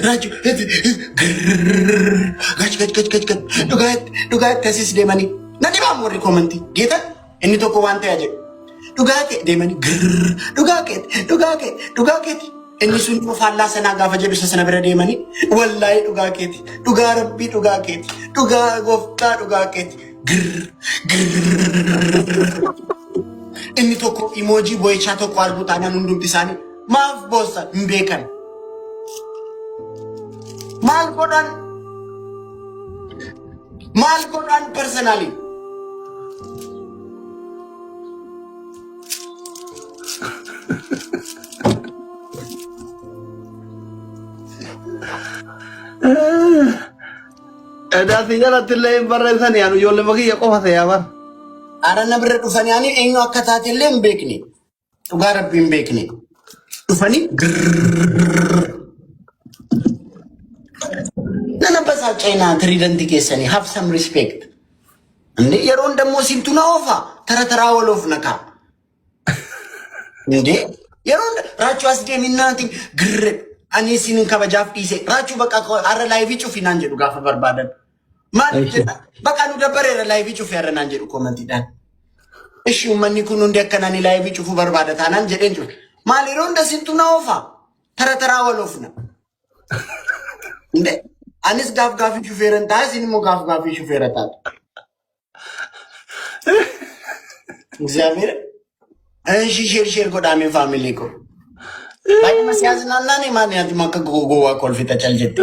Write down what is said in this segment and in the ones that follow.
Raju, gach. Dhugaatti asis deemanii. Nani baamu warri komantii. Geeta inni tokko waan ta'e jedhu. Dhugaatti deemanii dhugaatti. Inni sun faallaa sanaa gaafa jedhu isa sana bira deemanii. Wallaahi dhugaatti. Dhugaa rabbii dhugaatti. Dhugaa gooftaa dhugaatti. Inni tokko emoji boyichaa tokko arguu taanaan hundumti isaanii maaf boossa hin beekan. Maal godhan personally. Ada tinggal atillee barreessan yaanu ijoollee makiyya qofa ta'e bar. Arana bira dhufanii ani eenyu akka taatellee hin beekne. Dhugaa rabbii hin beekne. Dhufanii nana basaa China tiriidantii keessanii have some respect. Inde yeroon dammoo simtu na oofa tara wolof naka. Inde yeroon raachuu as deeminaatiin girre ani sinin kabajaaf dhiise raachuu bakka arra laayivii cufinaan jedhu gaafa barbaadan. Maal jedha bakka nu dabbareera laayivii cufee arra naan jedhu koomentiidhaan. Ishi uummanni kun hundi akkanaan laayivii cufuu barbaada taanaan jedheen jiru. Maal yeroon simtu na oofa tara wolofna. Inde anis gaafii shufeeran ta'a isin immoo gaafii shufeera taatu. እግዚአብሔር እንሺ ሼር ጎዳሜ ፋሚሊ ኮ ባይ መስያዝናና ነኝ ማን ያንተ ማከ ጎጎዋ ኮልፊ ተጨልጀት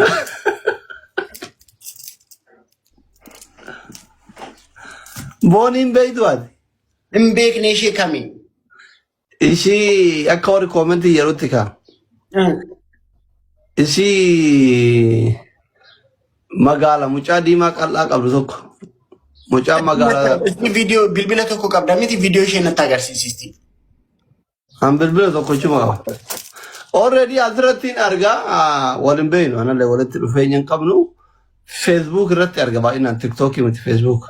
ቦኒም በይቷል እምቤክ ነሽ ከሚ እሺ አካወር ኮሜንት ይሩትካ እሺ magaala mucaa diimaa qal'aa qabdu tokko mucaa magaala video bilbila tokko qabda miti video ishee natti agarsiisisti an bilbila tokko chuma already azratin arga walin beeyno analle walitti dhufeenyan qabnu facebook irratti arga baay'inaan tiktok miti facebook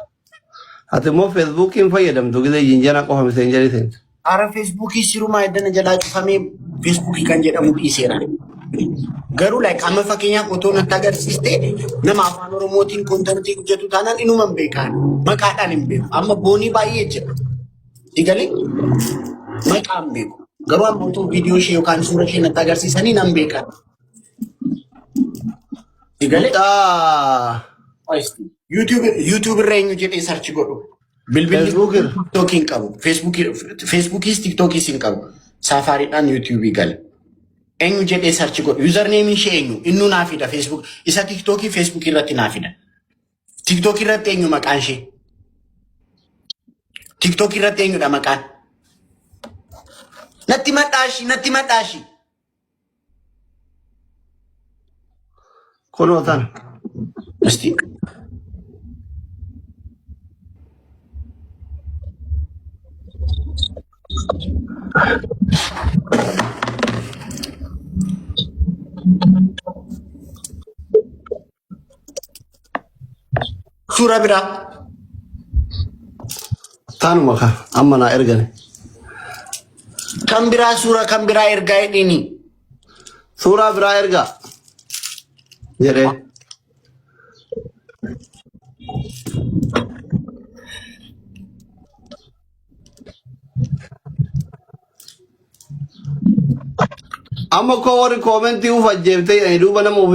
ati mo facebook in fayyadamtu gidee jinjana qofa messengerii ta'e ara facebook siruma edana jalaa cufamee facebook kan jedhamu dhiiseera. Garuu like amma fakkeenyaaf otoo natti agarsiiste nama afaan oromootiin kontentii hojjetu taanaan inuman beekan maqaadhaan hin beeku amma boonii baay'ee jira digalee maqaan beeku garuu amma otoo viidiyoo ishee yookaan suura ishee natti agarsiisanii nan beekan digalee YouTube irra eenyu jedhee sarchi godhu bilbilli TikTokiin qabu Facebookis TikTokis hin qabu safaariidhaan YouTube gale. Eenyu jedhee sarchi godhu username ishee eenyu innu naafida Facebook isa TikTok Facebook irratti naafida TikTok irratti eenyu maqaan ishee TikTok irratti eenyudha maqaan natti madhaashi konotan asti Sura bira tanu maka amma na ergane kan bira erga ini sura bira erga jere amma ko wori commenti ufajjebte duba namu